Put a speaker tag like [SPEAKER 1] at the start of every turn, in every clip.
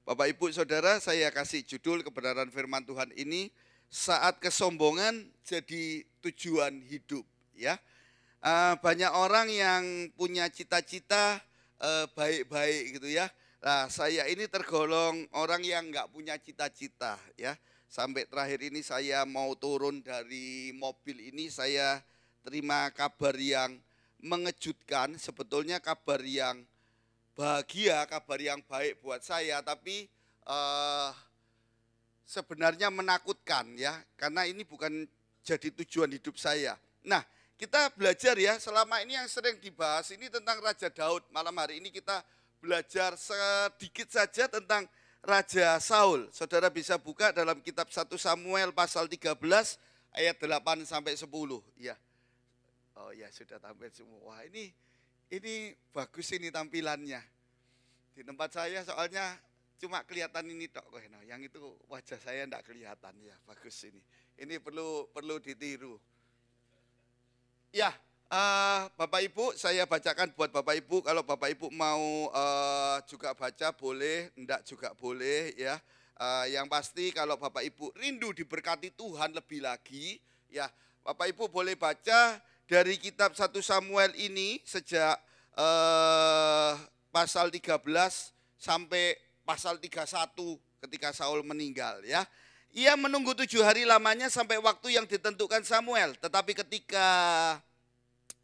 [SPEAKER 1] Bapak Ibu Saudara, saya kasih judul kebenaran firman Tuhan ini, saat kesombongan jadi tujuan hidup. Ya, banyak orang yang punya cita-cita baik-baik gitu ya. Nah, saya ini tergolong orang yang nggak punya cita-cita ya. Sampai terakhir ini saya mau turun dari mobil ini, saya terima kabar yang mengejutkan, sebetulnya kabar yang bahagia, kabar yang baik buat saya, tapi sebenarnya menakutkan ya, karena ini bukan jadi tujuan hidup saya. Nah, kita belajar ya, selama ini yang sering dibahas ini tentang Raja Daud. Malam hari ini kita belajar sedikit saja tentang Raja Saul. Saudara bisa buka dalam kitab 1 Samuel pasal 13 ayat 8 sampai 10 ya. Oh ya, sudah tampil semua. Wah, ini bagus ini tampilannya. Di tempat saya soalnya cuma kelihatan ini tok. Nah, yang itu wajah saya enggak kelihatan ya. Bagus ini. Ini perlu ditiru. Ya, Bapak Ibu, saya bacakan buat Bapak Ibu. Kalau Bapak Ibu mau juga baca boleh, enggak juga boleh ya. Yang pasti kalau Bapak Ibu rindu diberkati Tuhan lebih lagi, ya Bapak Ibu boleh baca dari kitab 1 Samuel ini sejak pasal 13 sampai pasal 31 ketika Saul meninggal ya. Ia menunggu 7 hari lamanya sampai waktu yang ditentukan Samuel. Tetapi ketika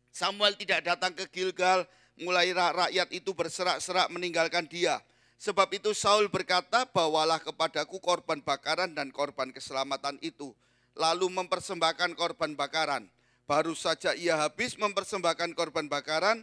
[SPEAKER 1] Samuel tidak datang ke Gilgal, mulai rakyat itu berserak-serak meninggalkan dia. Sebab itu Saul berkata, bawalah kepadaku korban bakaran dan korban keselamatan itu. Lalu mempersembahkan korban bakaran. Baru saja ia habis mempersembahkan korban bakaran,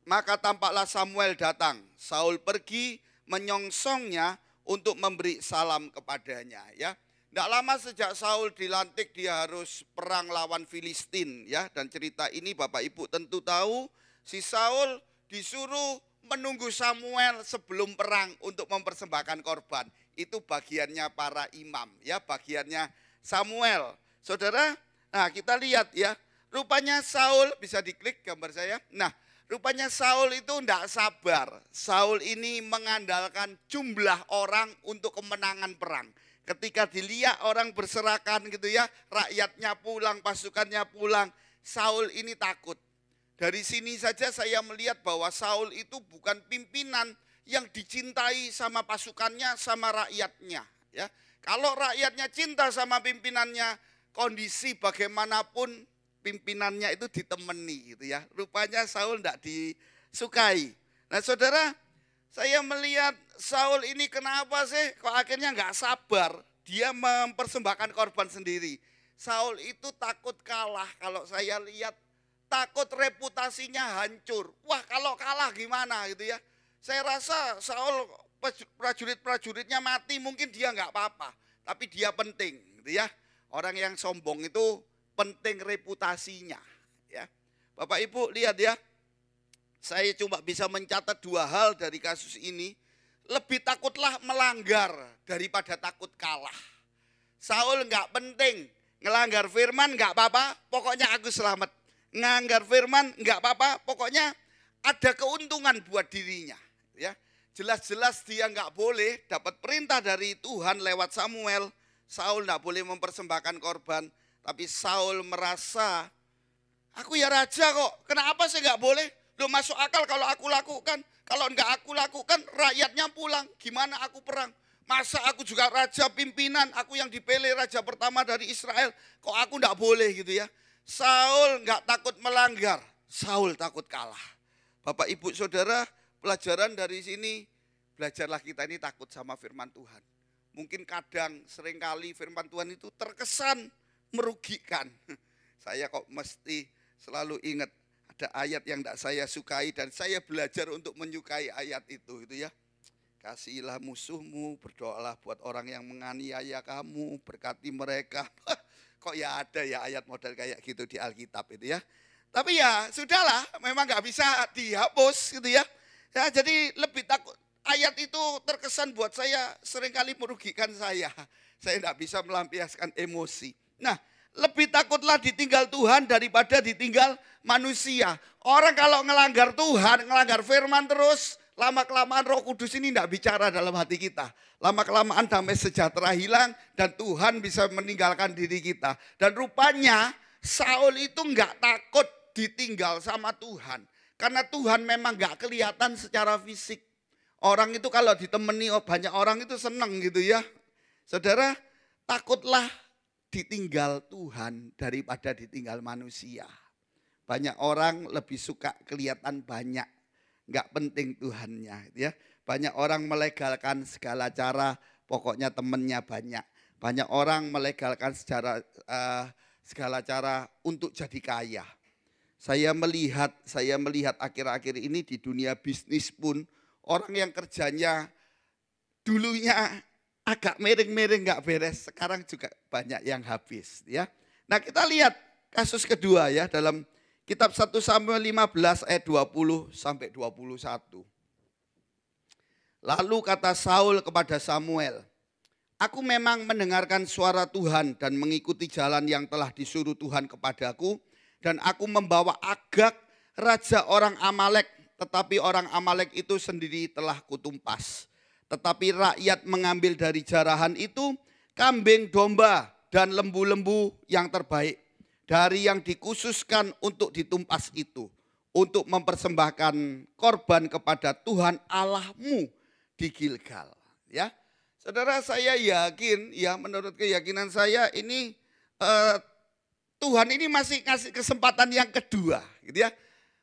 [SPEAKER 1] maka tampaklah Samuel datang. Saul pergi menyongsongnya untuk memberi salam kepadanya ya. Tidak lama sejak Saul dilantik dia harus perang lawan Filistin ya. Dan cerita ini Bapak Ibu tentu tahu, si Saul disuruh menunggu Samuel sebelum perang untuk mempersembahkan korban. Itu bagiannya para imam ya, bagiannya Samuel. Saudara, nah kita lihat ya, rupanya Saul, bisa diklik gambar saya. Nah, rupanya Saul itu tidak sabar. Saul ini mengandalkan jumlah orang untuk kemenangan perang. Ketika dilihat orang berserakan gitu ya, rakyatnya pulang, pasukannya pulang, Saul ini takut. Dari sini saja saya melihat bahwa Saul itu bukan pimpinan yang dicintai sama pasukannya, sama rakyatnya. Ya, kalau rakyatnya cinta sama pimpinannya, kondisi bagaimanapun pimpinannya itu ditemani gitu ya. Rupanya Saul tidak disukai. Nah saudara, saya melihat Saul ini kenapa sih kok akhirnya nggak sabar. Dia mempersembahkan korban sendiri. Saul itu takut kalah, kalau saya lihat takut reputasinya hancur. Wah, kalau kalah gimana gitu ya. Saya rasa Saul prajurit-prajuritnya mati mungkin dia nggak apa-apa, tapi dia penting gitu ya. Orang yang sombong itu penting reputasinya ya. Bapak Ibu lihat ya, saya cuma bisa mencatat 2 hal dari kasus ini. Lebih takutlah melanggar daripada takut kalah. Saul nggak penting, ngelanggar firman nggak apa-apa, pokoknya aku selamat. Ngelanggar firman nggak apa-apa, pokoknya ada keuntungan buat dirinya ya. Jelas-jelas dia nggak boleh dapat perintah dari Tuhan lewat Samuel. Saul nggak boleh mempersembahkan korban. Tapi Saul merasa, aku ya raja kok, kenapa saya nggak boleh? Loh, masuk akal kalau aku lakukan. Kalau nggak aku lakukan, rakyatnya pulang. Gimana aku perang? Masa aku juga raja pimpinan, aku yang dipilih raja pertama dari Israel. Kok aku nggak boleh gitu ya? Saul nggak takut melanggar, Saul takut kalah. Bapak Ibu Saudara, pelajaran dari sini, belajarlah kita ini takut sama firman Tuhan. Mungkin kadang seringkali firman Tuhan itu terkesan merugikan. Saya kok mesti selalu ingat ada ayat yang tidak saya sukai dan saya belajar untuk menyukai ayat itu ya. Kasihilah musuhmu, berdoalah buat orang yang menganiaya kamu, berkati mereka. Kok ya ada ya ayat model kayak gitu di Alkitab itu ya. Tapi ya sudahlah, memang nggak bisa dihapus gitu ya. Ya jadi lebih takut. Ayat itu terkesan buat saya seringkali merugikan saya. Saya tidak bisa melampiaskan emosi. Nah, lebih takutlah ditinggal Tuhan daripada ditinggal manusia. Orang kalau ngelanggar Tuhan, ngelanggar firman terus, lama-kelamaan Roh Kudus ini tidak bicara dalam hati kita. Lama-kelamaan damai sejahtera hilang dan Tuhan bisa meninggalkan diri kita. Dan rupanya Saul itu nggak takut ditinggal sama Tuhan. Karena Tuhan memang nggak kelihatan secara fisik. Orang itu kalau ditemani banyak orang itu seneng gitu ya. Saudara, takutlah ditinggal Tuhan daripada ditinggal manusia. Banyak orang lebih suka kelihatan banyak, nggak penting Tuhannya, gitu ya. Banyak orang melegalkan segala cara, pokoknya temennya banyak. Banyak orang melegalkan segala cara untuk jadi kaya. Saya melihat akhir-akhir ini di dunia bisnis pun orang yang kerjanya dulunya agak miring-miring nggak beres, sekarang juga banyak yang habis, ya. Nah, kita lihat kasus kedua ya dalam Kitab 1 Samuel 15 ayat 20 sampai 21. Lalu kata Saul kepada Samuel, "Aku memang mendengarkan suara Tuhan dan mengikuti jalan yang telah disuruh Tuhan kepadaku, dan aku membawa Agag, raja orang Amalek, tetapi orang Amalek itu sendiri telah kutumpas. Tetapi rakyat mengambil dari jarahan itu kambing, domba, dan lembu-lembu yang terbaik dari yang dikhususkan untuk ditumpas itu, untuk mempersembahkan korban kepada Tuhan Allahmu di Gilgal." Ya, saudara, saya yakin, ya menurut keyakinan saya ini Tuhan ini masih kasih kesempatan yang kedua, gitu ya.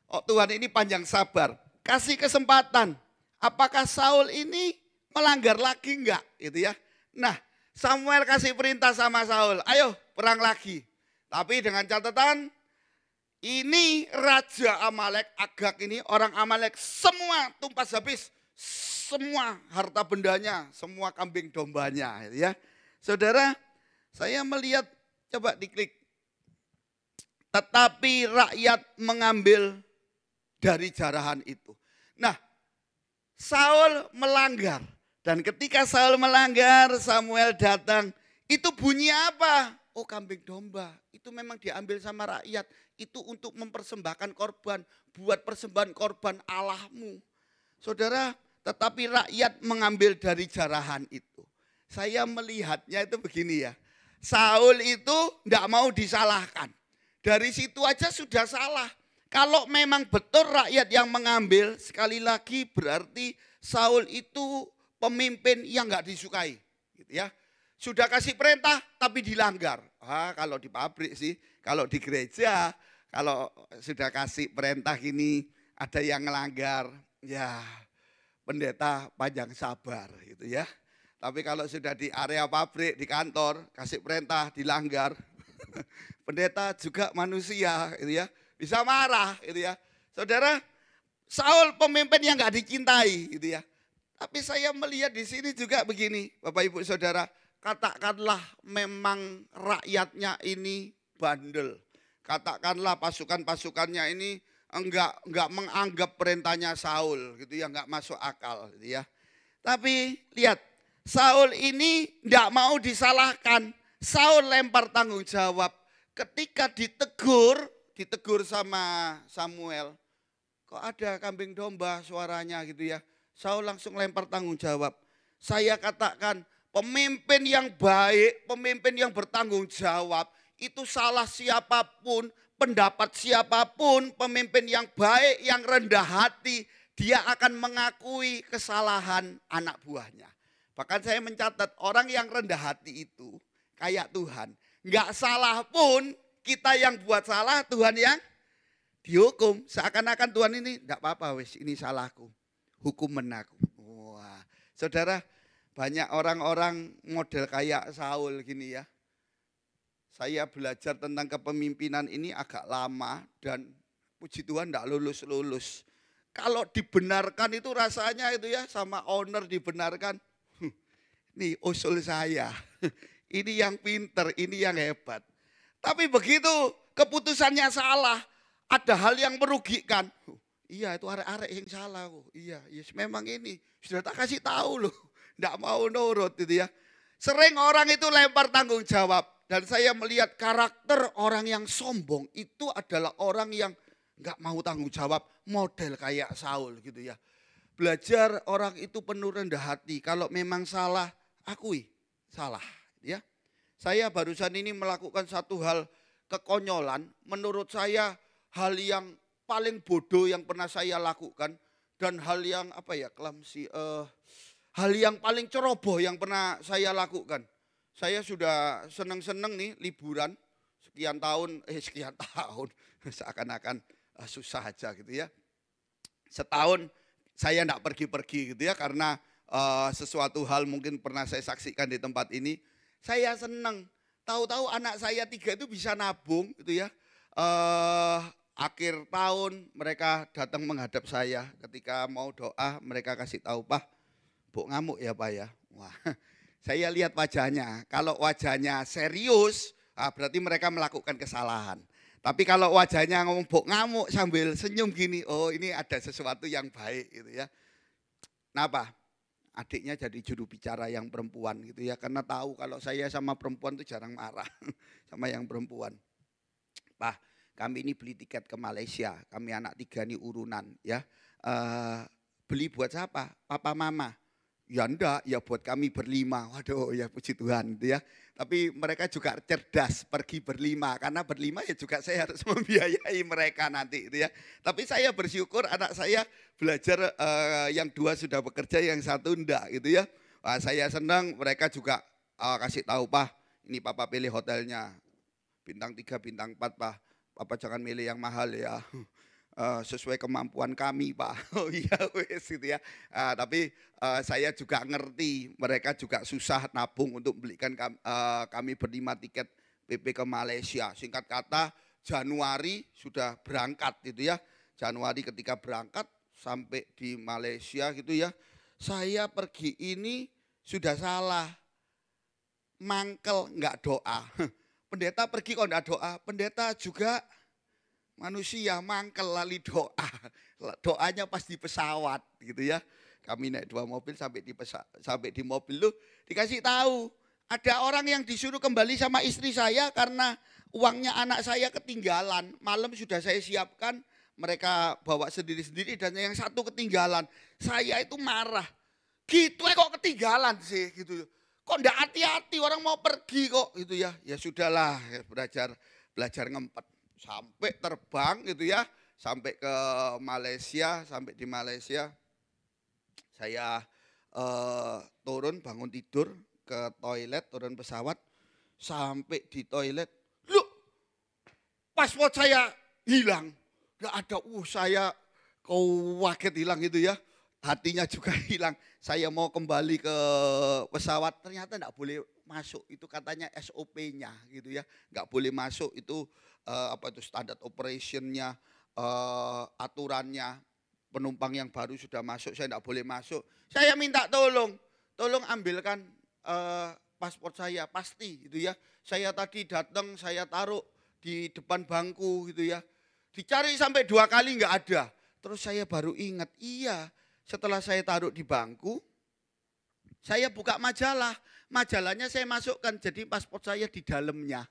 [SPEAKER 1] Oh, Tuhan ini panjang sabar, kasih kesempatan. Apakah Saul ini melanggar lagi enggak, gitu ya? Nah, Samuel kasih perintah sama Saul, ayo perang lagi. Tapi dengan catatan, ini Raja Amalek, Agag ini, orang Amalek semua tumpas habis. Semua harta bendanya, semua kambing dombanya. Ya, saudara, saya melihat, coba diklik. Tetapi rakyat mengambil dari jarahan itu. Nah, Saul melanggar. Dan ketika Saul melanggar, Samuel datang. Itu bunyi apa? Oh, kambing domba. Itu memang diambil sama rakyat. Itu untuk mempersembahkan korban. Buat persembahan korban Allahmu. Saudara, tetapi rakyat mengambil dari jarahan itu. Saya melihatnya itu begini ya. Saul itu tidak mau disalahkan. Dari situ aja sudah salah. Kalau memang betul rakyat yang mengambil, sekali lagi berarti Saul itu pemimpin yang nggak disukai, gitu ya. Sudah kasih perintah tapi dilanggar. Kalau di pabrik sih, kalau di gereja, kalau sudah kasih perintah gini ada yang ngelanggar, ya pendeta panjang sabar, gitu ya. Tapi kalau sudah di area pabrik, di kantor, kasih perintah dilanggar, pendeta juga manusia, gitu ya, bisa marah, gitu ya. Saudara, Saul pemimpin yang nggak dicintai, gitu ya. Tapi saya melihat di sini juga begini, Bapak Ibu Saudara, katakanlah memang rakyatnya ini bandel, katakanlah pasukan-pasukannya ini enggak menganggap perintahnya Saul, gitu ya, enggak masuk akal, gitu ya. Tapi lihat, Saul ini enggak mau disalahkan. Saul lempar tanggung jawab. Ketika ditegur sama Samuel, kok ada kambing domba suaranya, gitu ya. Saul langsung lempar tanggung jawab. Saya katakan pemimpin yang baik, pemimpin yang bertanggung jawab, itu salah siapapun, pendapat siapapun, pemimpin yang baik, yang rendah hati, dia akan mengakui kesalahan anak buahnya. Bahkan saya mencatat orang yang rendah hati itu kayak Tuhan. Enggak salah pun kita yang buat salah, Tuhan yang dihukum. Seakan-akan Tuhan ini enggak apa-apa wis, ini salahku. Hukum menaku. Wah, saudara, banyak orang-orang model kayak Saul gini ya. Saya belajar tentang kepemimpinan ini agak lama dan puji Tuhan enggak lulus-lulus. Kalau dibenarkan itu rasanya itu ya, sama owner dibenarkan. Nih usul saya, ini yang pinter, ini yang hebat. Tapi begitu keputusannya salah, ada hal yang merugikan. Iya, itu arek-arek yang salah. Iya, yes, memang ini sudah tak kasih tahu loh, enggak mau nurut gitu ya. Sering orang itu lempar tanggung jawab. Dan saya melihat karakter orang yang sombong itu adalah orang yang enggak mau tanggung jawab, model kayak Saul gitu ya. Belajar orang itu penuh rendah hati. Kalau memang salah, akui salah. Ya, saya barusan ini melakukan satu hal kekonyolan. Menurut saya hal yang paling bodoh yang pernah saya lakukan dan hal yang apa ya klamsi, hal yang paling ceroboh yang pernah saya lakukan. Saya sudah seneng-seneng nih liburan sekian tahun, seakan-akan susah aja gitu ya. Setahun saya enggak pergi-pergi gitu ya karena sesuatu hal mungkin pernah saya saksikan di tempat ini. Saya seneng, tahu-tahu anak saya 3 itu bisa nabung gitu ya. Akhir tahun mereka datang menghadap saya ketika mau doa, mereka kasih tahu, "Pak, Bok ngamuk ya Pak ya." Wah, saya lihat wajahnya. Kalau wajahnya serius, berarti mereka melakukan kesalahan. Tapi kalau wajahnya ngomong Bok ngamuk sambil senyum gini, oh ini ada sesuatu yang baik gitu ya. Kenapa? Adiknya jadi juru bicara yang perempuan gitu ya. Karena tahu kalau saya sama perempuan itu jarang marah sama yang perempuan. Pak, kami ini beli tiket ke Malaysia. Kami anak 3 nih urunan ya. Beli buat siapa? Papa mama. Ya enggak, ya buat kami berlima. Waduh ya puji Tuhan gitu ya. Tapi mereka juga cerdas pergi berlima. Karena berlima ya juga saya harus membiayai mereka nanti gitu ya. Tapi saya bersyukur anak saya belajar yang 2 sudah bekerja, yang 1 enggak gitu ya. Wah, saya senang mereka juga kasih tahu, Pak ini Papa pilih hotelnya. Bintang 3, bintang 4 Pak. Papa jangan milih yang mahal ya. Sesuai kemampuan kami Pak. Oh iya wes gitu ya. Tapi saya juga ngerti mereka juga susah nabung untuk belikan kami berlima tiket PP ke Malaysia. Singkat kata Januari sudah berangkat gitu ya. Januari ketika berangkat sampai di Malaysia gitu ya. Saya pergi ini sudah salah. Mangkel enggak doa. Pendeta pergi kok enggak doa. Pendeta juga manusia mangkel lali doa. Doanya pas di pesawat gitu ya. Kami naik 2 mobil sampai di mobil lu dikasih tahu ada orang yang disuruh kembali sama istri saya karena uangnya anak saya ketinggalan. Malam sudah saya siapkan, mereka bawa sendiri-sendiri dan yang 1 ketinggalan. Saya itu marah. Gitu kok ketinggalan sih gitu. Kok enggak hati-hati orang mau pergi kok gitu ya. Ya sudahlah belajar ngempet. Sampai terbang gitu ya, sampai ke Malaysia, sampai di Malaysia saya turun bangun tidur ke toilet, turun pesawat, sampai di toilet, loh paspor saya hilang, gak ada, saya kaget hilang gitu ya, hatinya juga hilang, saya mau kembali ke pesawat, ternyata gak boleh masuk, itu katanya SOP-nya gitu ya, gak boleh masuk itu standar operationnya, aturannya, penumpang yang baru sudah masuk, saya tidak boleh masuk. Saya minta tolong ambilkan paspor saya, pasti gitu ya. Saya tadi datang, saya taruh di depan bangku gitu ya. Dicari sampai 2 kali nggak ada. Terus saya baru ingat, iya setelah saya taruh di bangku, saya buka majalah. Majalahnya saya masukkan, jadi paspor saya di dalamnya.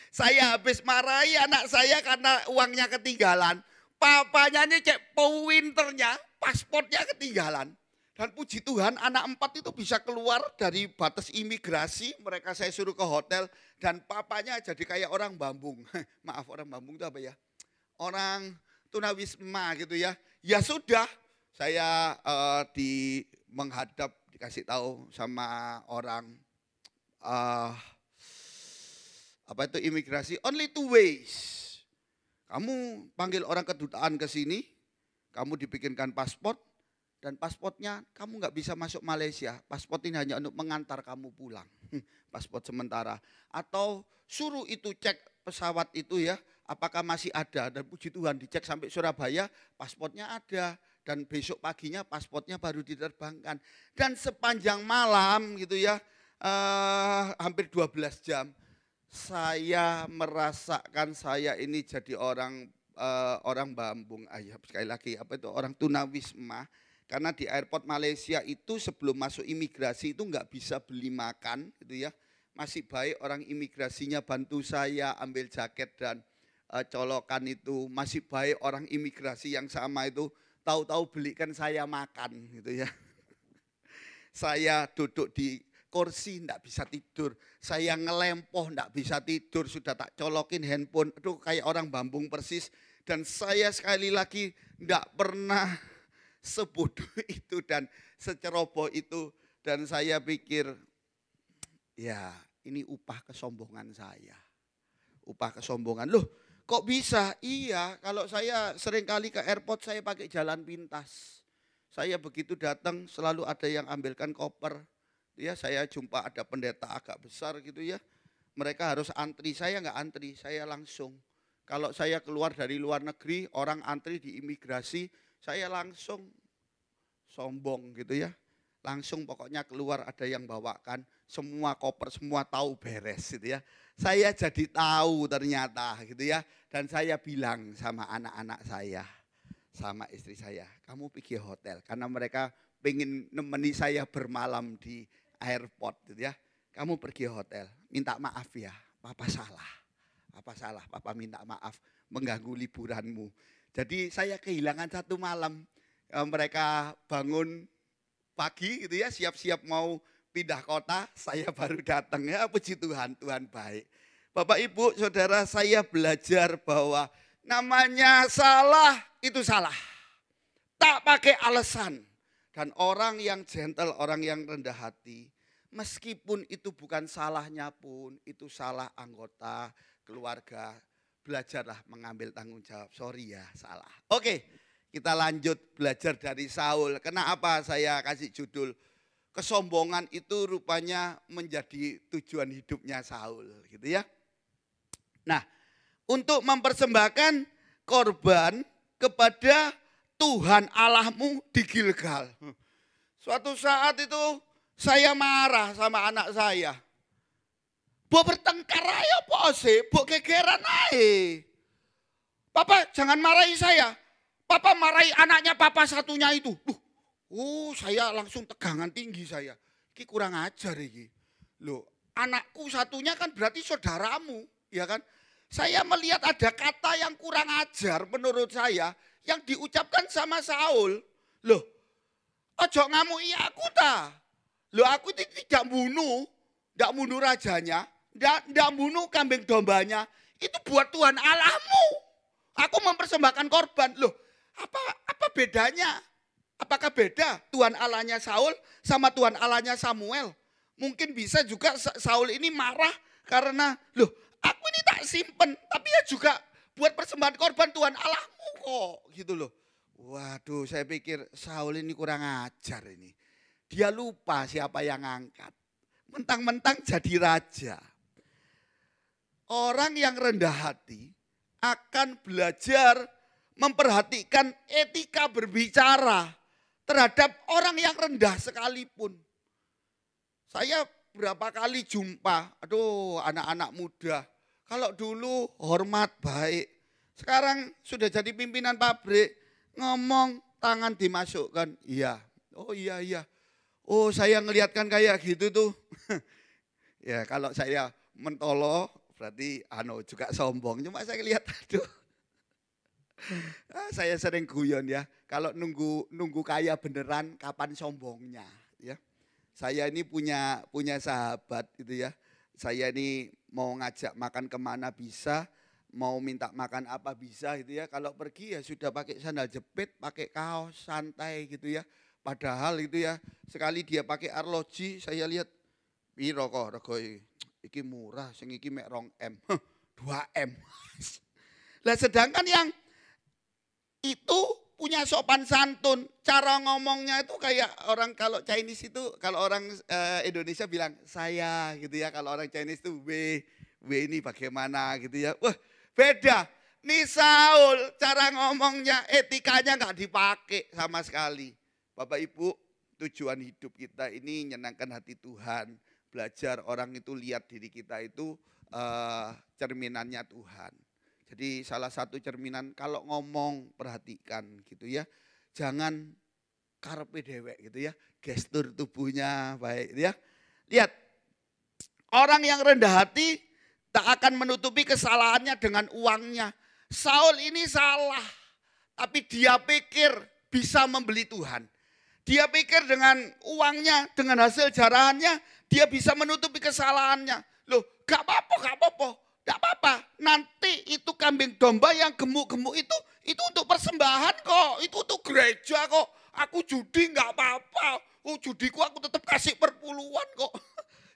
[SPEAKER 1] Saya habis marahi anak saya karena uangnya ketinggalan. Papanya ini cek pointernya, paspornya ketinggalan. Dan puji Tuhan anak 4 itu bisa keluar dari batas imigrasi. Mereka saya suruh ke hotel dan papanya jadi kayak orang Bambung. Maaf, orang Bambung itu apa ya? Orang tunawisma gitu ya. Ya sudah, saya menghadap dikasih tahu sama orang imigrasi, only 2 ways. Kamu panggil orang kedutaan ke sini, kamu dibikinkan paspor, dan paspornya kamu nggak bisa masuk Malaysia. Paspor ini hanya untuk mengantar kamu pulang, paspor sementara. Atau suruh itu cek pesawat itu ya, apakah masih ada. Dan puji Tuhan dicek sampai Surabaya, paspornya ada. Dan besok paginya paspornya baru diterbangkan. Dan sepanjang malam gitu ya, hampir 12 jam. Saya merasakan saya ini jadi orang Bambung, sekali lagi orang tunawisma, karena di airport Malaysia itu sebelum masuk imigrasi itu nggak bisa beli makan gitu ya, masih baik orang imigrasinya bantu saya ambil jaket dan colokan itu, masih baik orang imigrasi yang sama itu tahu-tahu belikan saya makan gitu ya. Saya duduk di kursi enggak bisa tidur, saya ngelempoh enggak bisa tidur, sudah tak colokin handphone, aduh kayak orang bambung persis. Dan saya sekali lagi enggak pernah sebodoh itu dan seceroboh itu. Dan saya pikir, ya ini upah kesombongan saya. Upah kesombongan, loh kok bisa? Iya, kalau saya seringkali ke airport saya pakai jalan pintas. Saya begitu datang selalu ada yang ambilkan koper. Ya, saya jumpa ada pendeta agak besar gitu ya. Mereka harus antri, saya enggak antri, saya langsung. Kalau saya keluar dari luar negeri, orang antri di imigrasi, saya langsung sombong gitu ya. Langsung pokoknya keluar ada yang bawakan, semua koper, semua tahu beres gitu ya. Saya jadi tahu ternyata gitu ya. Dan saya bilang sama anak-anak saya, sama istri saya, kamu pergi hotel. Karena mereka pengen nemeni saya bermalam di airport gitu ya. Kamu pergi hotel, minta maaf ya, papa salah. Papa salah, papa minta maaf mengganggu liburanmu. Jadi saya kehilangan satu malam. Mereka bangun pagi gitu ya, siap-siap mau pindah kota, saya baru datang ya, puji Tuhan, Tuhan baik. Bapak Ibu Saudara, saya belajar bahwa namanya salah itu salah. Tak pakai alasan. Dan orang yang gentle, orang yang rendah hati, meskipun itu bukan salahnya pun, itu salah anggota keluarga, belajarlah mengambil tanggung jawab. Sorry ya, salah. Oke, kita lanjut belajar dari Saul. Kenapa saya kasih judul kesombongan itu rupanya menjadi tujuan hidupnya Saul, gitu ya. Nah, untuk mempersembahkan korban kepada Tuhan Allahmu di Gilgal. Suatu saat itu saya marah sama anak saya. Bo bertengkar aja po sih, bo gegeran aja. Papa jangan marahi saya. Papa marahi anaknya papa satunya itu. Saya langsung tegangan tinggi saya. Ini kurang ajar ini. Loh, anakku satunya kan berarti saudaramu, ya kan? Saya melihat ada kata yang kurang ajar menurut saya yang diucapkan sama Saul. Loh, ojo ngamui aku ta. Loh, aku tidak bunuh rajanya, tidak bunuh kambing dombanya. Itu buat Tuhan Allahmu. Aku mempersembahkan korban. Loh, apa bedanya? Apakah beda Tuhan Allahnya Saul sama Tuhan Allahnya Samuel? Mungkin bisa juga Saul ini marah karena, loh, aku ini tak simpen, tapi ya juga buat persembahan korban Tuhan Allahmu kok, gitu loh. Waduh, saya pikir Saul ini kurang ajar ini. Dia lupa siapa yang angkat. Mentang-mentang jadi raja. Orang yang rendah hati akan belajar memperhatikan etika berbicara terhadap orang yang rendah sekalipun. Saya berapa kali jumpa, aduh anak-anak muda. Kalau dulu hormat baik, sekarang sudah jadi pimpinan pabrik, ngomong tangan dimasukkan, iya, oh iya. Oh saya ngelihatkan kayak gitu tuh. Ya kalau saya mentolo berarti juga sombong, cuma saya lihat aduh. Saya sering guyon ya, kalau nunggu kaya beneran kapan sombongnya ya. Saya ini punya sahabat gitu ya. Saya ini mau ngajak makan kemana bisa, mau minta makan apa bisa gitu ya. Kalau pergi ya sudah pakai sandal jepit, pakai kaos santai gitu ya. Padahal itu ya sekali dia pakai arloji saya lihat piro kok regoi iki murah, sing iki mek 2M. 2M. Lah sedangkan yang itu punya sopan santun, cara ngomongnya itu kayak orang kalau Chinese itu, kalau orang Indonesia bilang saya gitu ya, kalau orang Chinese itu we ini bagaimana gitu ya. Wah beda, nih Saul cara ngomongnya, etikanya nggak dipakai sama sekali. Bapak Ibu, tujuan hidup kita ini nyenangkan hati Tuhan, belajar orang itu lihat diri kita itu cerminannya Tuhan. Jadi salah satu cerminan kalau ngomong perhatikan gitu ya. Jangan karepe dewek gitu ya. Gestur tubuhnya baik gitu ya. Lihat, orang yang rendah hati tak akan menutupi kesalahannya dengan uangnya. Saul ini salah, tapi dia pikir bisa membeli Tuhan. Dia pikir dengan uangnya, dengan hasil jarahannya, dia bisa menutupi kesalahannya. Loh, gak apa-apa. Gak apa-apa, nanti itu kambing domba yang gemuk-gemuk itu untuk persembahan kok. Itu untuk gereja kok. Aku judi gak apa-apa. Oh judiku aku tetap kasih perpuluhan kok.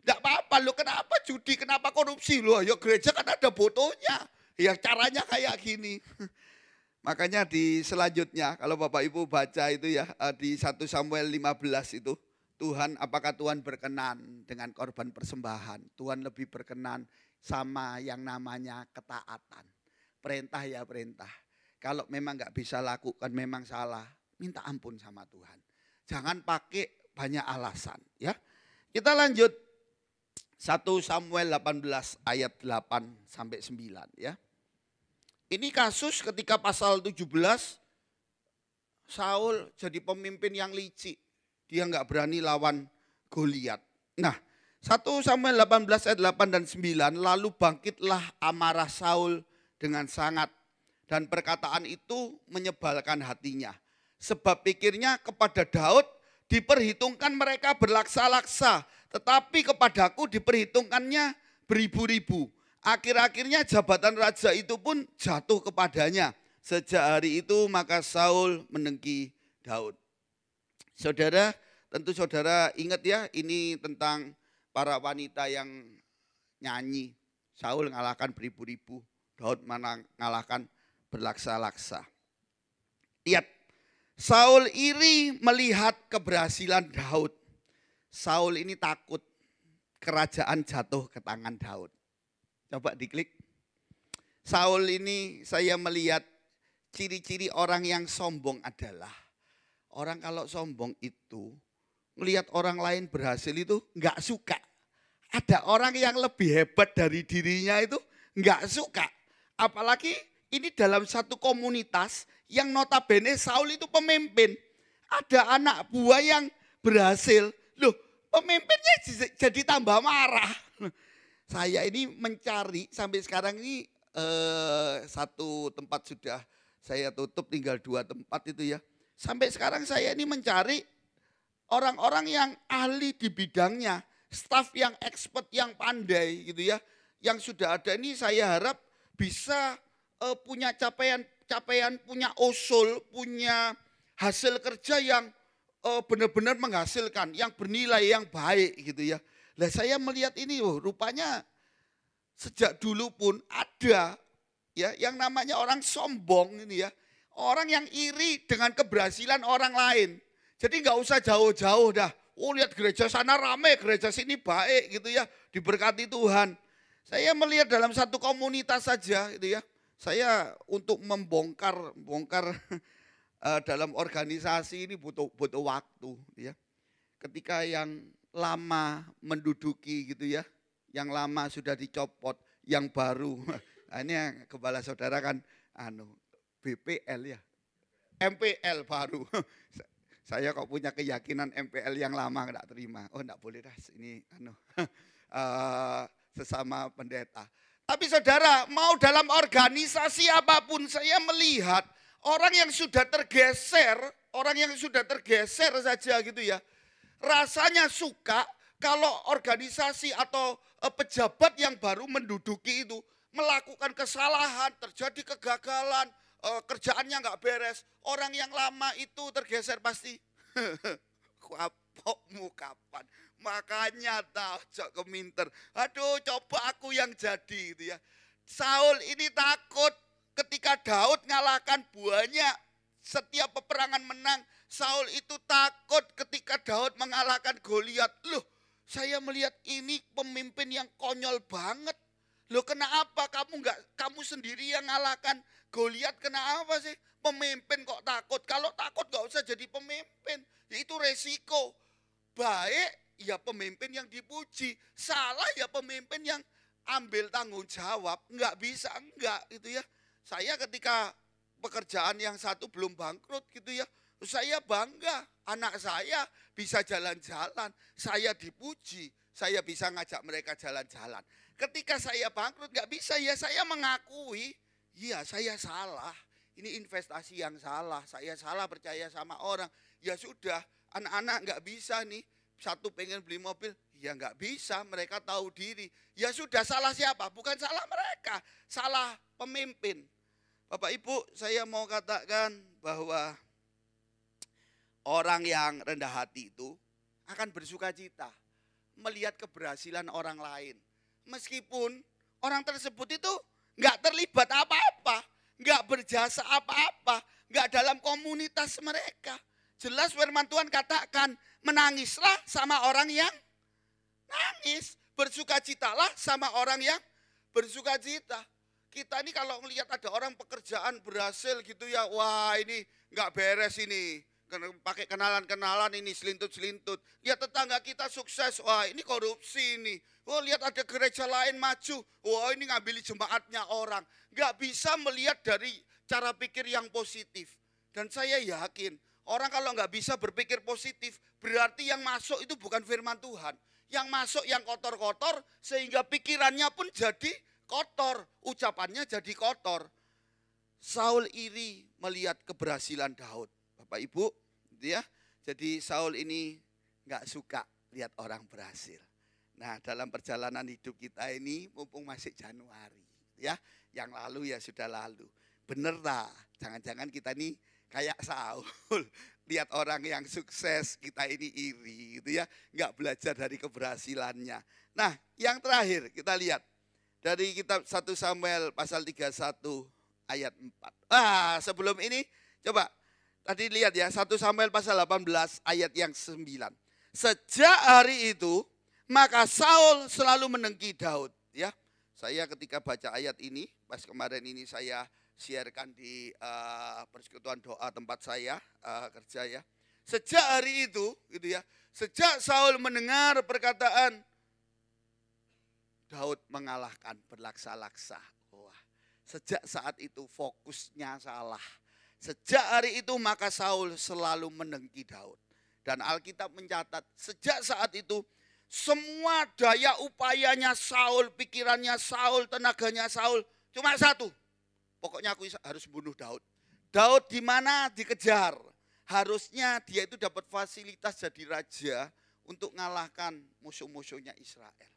[SPEAKER 1] Gak apa-apa loh, kenapa judi, kenapa korupsi loh. Ya gereja kan ada fotonya. Ya caranya kayak gini. Makanya di selanjutnya kalau Bapak Ibu baca itu ya di 1 Samuel 15 itu. Tuhan, apakah Tuhan berkenan dengan korban persembahan? Tuhan lebih berkenan sama yang namanya ketaatan. Perintah ya perintah. Kalau memang gak bisa lakukan memang salah, minta ampun sama Tuhan. Jangan pakai banyak alasan ya. Kita lanjut 1 Samuel 18 ayat 8 sampai 9 ya. Ini kasus ketika pasal 17 Saul jadi pemimpin yang licik. Dia nggak berani lawan Goliat. Nah, 1 Samuel 18 ayat 8 dan 9, lalu bangkitlah amarah Saul dengan sangat. Dan perkataan itu menyebalkan hatinya. Sebab pikirnya kepada Daud diperhitungkan mereka berlaksa-laksa. Tetapi kepadaku diperhitungkannya beribu-ribu. Akhir-akhirnya jabatan raja itu pun jatuh kepadanya. Sejak hari itu maka Saul mendengki Daud. Saudara, tentu saudara ingat ya, ini tentang para wanita yang nyanyi. Saul ngalahkan beribu-ribu, Daud mengalahkan berlaksa-laksa. Lihat, Saul iri melihat keberhasilan Daud. Saul ini takut kerajaan jatuh ke tangan Daud. Coba diklik. Saul ini saya melihat ciri-ciri orang yang sombong adalah orang kalau sombong itu melihat orang lain berhasil itu enggak suka. Ada orang yang lebih hebat dari dirinya itu enggak suka. Apalagi ini dalam satu komunitas yang notabene Saul itu pemimpin. Ada anak buah yang berhasil. Loh, pemimpinnya jadi tambah marah. Saya ini mencari sampai sekarang ini satu tempat sudah saya tutup, tinggal 2 tempat itu ya. Sampai sekarang saya ini mencari orang-orang yang ahli di bidangnya, staf yang expert, yang pandai gitu ya. Yang sudah ada ini saya harap bisa punya capaian, punya usul, punya hasil kerja yang benar-benar menghasilkan, yang bernilai, yang baik gitu ya. Lah saya melihat ini, rupanya sejak dulu pun ada ya yang namanya orang sombong ini ya. Orang yang iri dengan keberhasilan orang lain. Jadi nggak usah jauh-jauh dah. Oh lihat gereja sana rame, gereja sini baik gitu ya. Diberkati Tuhan. Saya melihat dalam satu komunitas saja gitu ya. Saya untuk membongkar dalam organisasi ini butuh waktu ya. Ketika yang lama menduduki gitu ya, yang lama sudah dicopot, yang baru. Nah, ini yang kepala saudara kan BPL ya, MPL baru. Saya kok punya keyakinan MPL yang lama enggak terima. Oh enggak boleh dah, ini sesama pendeta. Tapi saudara, mau dalam organisasi apapun saya melihat orang yang sudah tergeser saja gitu ya. Rasanya suka kalau organisasi atau pejabat yang baru menduduki itu melakukan kesalahan, terjadi kegagalan, kerjaannya nggak beres. Orang yang lama itu tergeser pasti. Kapokmu kapan? Makanya tak keminter. Aduh, coba aku yang jadi gitu ya. Saul ini takut ketika Daud ngalahkan buahnya. Setiap peperangan menang, Saul itu takut ketika Daud mengalahkan Goliat. Loh, saya melihat ini pemimpin yang konyol banget. Loh, kenapa kamu sendiri yang ngalahkan Goliat? Kenapa sih? Pemimpin kok takut? Kalau takut gak usah jadi pemimpin. Itu resiko. Baik, ya pemimpin yang dipuji. Salah ya pemimpin yang ambil tanggung jawab. Enggak bisa, enggak gitu ya. Saya ketika pekerjaan yang satu belum bangkrut gitu ya. Saya bangga, anak saya bisa jalan-jalan, saya dipuji, saya bisa ngajak mereka jalan-jalan. Ketika saya bangkrut gak bisa ya saya mengakui, iya saya salah. ini investasi yang salah, saya salah percaya sama orang. Ya sudah, anak-anak nggak bisa nih, satu pengen beli mobil, ya nggak bisa, mereka tahu diri. Ya sudah, salah siapa? Bukan salah mereka, salah pemimpin. Bapak Ibu, saya mau katakan bahwa orang yang rendah hati itu akan bersuka cita melihat keberhasilan orang lain. Meskipun orang tersebut itu nggak terlibat apa-apa, nggak berjasa apa-apa, nggak dalam komunitas mereka. Jelas firman Tuhan katakan, menangislah sama orang yang nangis, bersukacitalah sama orang yang bersukacita. Kita ini kalau melihat ada orang pekerjaan berhasil gitu ya, wah ini nggak beres ini. Pakai kenalan-kenalan ini selintut-selintut. Lihat tetangga kita sukses, wah ini korupsi ini. Oh lihat ada gereja lain maju, wah ini ngambil jemaatnya orang. Nggak bisa melihat dari cara pikir yang positif. Dan saya yakin, orang kalau nggak bisa berpikir positif, berarti yang masuk itu bukan firman Tuhan. Yang masuk yang kotor-kotor, sehingga pikirannya pun jadi kotor, ucapannya jadi kotor. Saul iri melihat keberhasilan Daud. Bapak Ibu, gitu ya. Jadi Saul ini nggak suka lihat orang berhasil. Nah, dalam perjalanan hidup kita ini mumpung masih Januari, ya. Yang lalu ya sudah lalu. Bener tak? Jangan-jangan kita ini kayak Saul. Lihat orang yang sukses, kita ini iri gitu ya. Nggak belajar dari keberhasilannya. Nah, yang terakhir kita lihat dari kitab 1 Samuel pasal 31 ayat 4. Sebelum ini coba tadi lihat ya, 1 Samuel pasal 18 ayat yang 9. Sejak hari itu, maka Saul selalu menengki Daud. Ya, saya ketika baca ayat ini, pas kemarin ini saya sharekan di persekutuan doa tempat saya kerja ya. Sejak hari itu, gitu ya, sejak Saul mendengar perkataan Daud mengalahkan berlaksa-laksa. Wah, sejak saat itu fokusnya salah. Sejak hari itu maka Saul selalu menengki Daud. Dan Alkitab mencatat sejak saat itu semua daya upayanya Saul, pikirannya Saul, tenaganya Saul cuma satu. Pokoknya aku harus bunuh Daud. Daud di mana dikejar. Harusnya dia itu dapat fasilitas jadi raja untuk mengalahkan musuh-musuhnya Israel.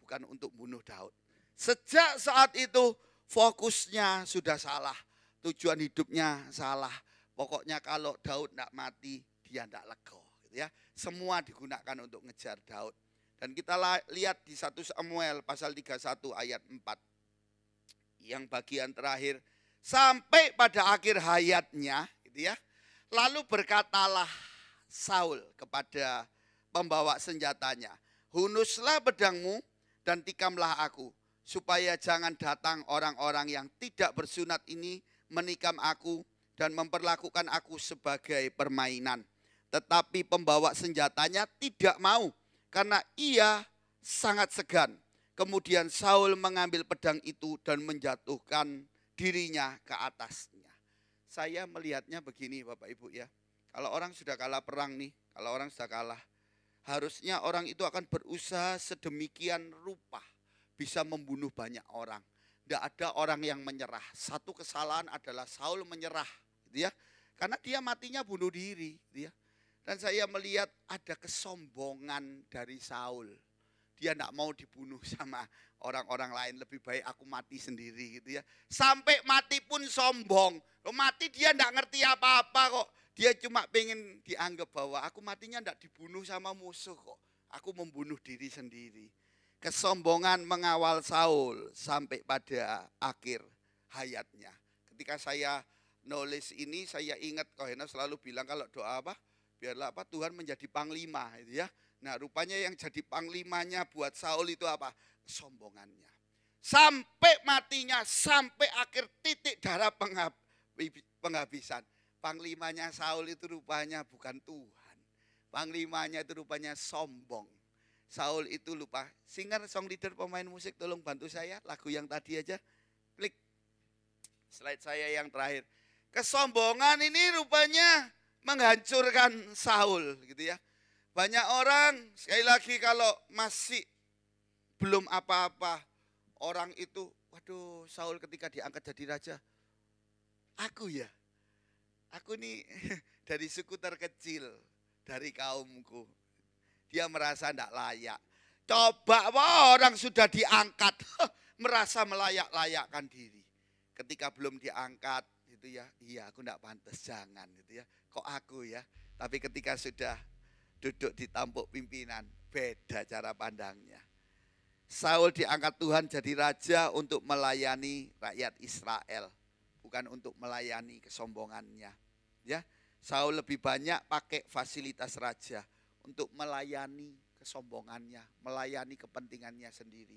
[SPEAKER 1] Bukan untuk bunuh Daud. Sejak saat itu fokusnya sudah salah. Tujuan hidupnya salah. Pokoknya kalau Daud tidak mati, dia tidak lego. Gitu ya. Semua digunakan untuk ngejar Daud. Dan kita lihat di 1 Samuel pasal 31 ayat 4. Yang bagian terakhir. Sampai pada akhir hayatnya. Gitu ya. Lalu berkatalah Saul kepada pembawa senjatanya. Hunuslah pedangmu dan tikamlah aku. Supaya jangan datang orang-orang yang tidak bersunat ini menikam aku dan memperlakukan aku sebagai permainan. Tetapi pembawa senjatanya tidak mau karena ia sangat segan. Kemudian Saul mengambil pedang itu dan menjatuhkan dirinya ke atasnya. Saya melihatnya begini Bapak Ibu ya. Kalau orang sudah kalah perang nih, kalau orang sudah kalah, harusnya orang itu akan berusaha sedemikian rupa bisa membunuh banyak orang. Tidak ada orang yang menyerah. Satu kesalahan adalah Saul menyerah, gitu ya. Karena dia matinya bunuh diri, gitu ya. Dan saya melihat ada kesombongan dari Saul. Dia tidak mau dibunuh sama orang-orang lain, lebih baik aku mati sendiri, gitu ya. Sampai mati pun sombong. Mati dia tidak ngerti apa-apa kok. Dia cuma pengen dianggap bahwa aku matinya tidak dibunuh sama musuh kok. Aku membunuh diri sendiri. Kesombongan mengawal Saul sampai pada akhir hayatnya. Ketika saya nulis ini, saya ingat Kohena selalu bilang kalau doa apa, biarlah apa Tuhan menjadi panglima, gitu ya. Nah, rupanya yang jadi panglimanya buat Saul itu apa? Kesombongannya. Sampai matinya, sampai akhir titik darah penghabisan. Panglimanya Saul itu rupanya bukan Tuhan. Panglimanya itu rupanya sombong. Saul itu lupa. Singer, song leader, pemain musik tolong bantu saya. Lagu yang tadi aja. Klik. Slide saya yang terakhir. Kesombongan ini rupanya menghancurkan Saul gitu ya. Banyak orang sekali lagi kalau masih belum apa-apa. Orang itu, waduh Saul ketika diangkat jadi raja. Aku ya, aku nih dari suku terkecil, dari kaumku. Dia merasa tidak layak. Coba wah, orang sudah diangkat, merasa melayak-layakkan diri. Ketika belum diangkat, gitu ya, iya aku tidak pantas, jangan gitu ya. Kok aku ya? Tapi ketika sudah duduk di tampuk pimpinan, beda cara pandangnya. Saul diangkat Tuhan jadi raja untuk melayani rakyat Israel, bukan untuk melayani kesombongannya. Ya, Saul lebih banyak pakai fasilitas raja untuk melayani kesombongannya, melayani kepentingannya sendiri.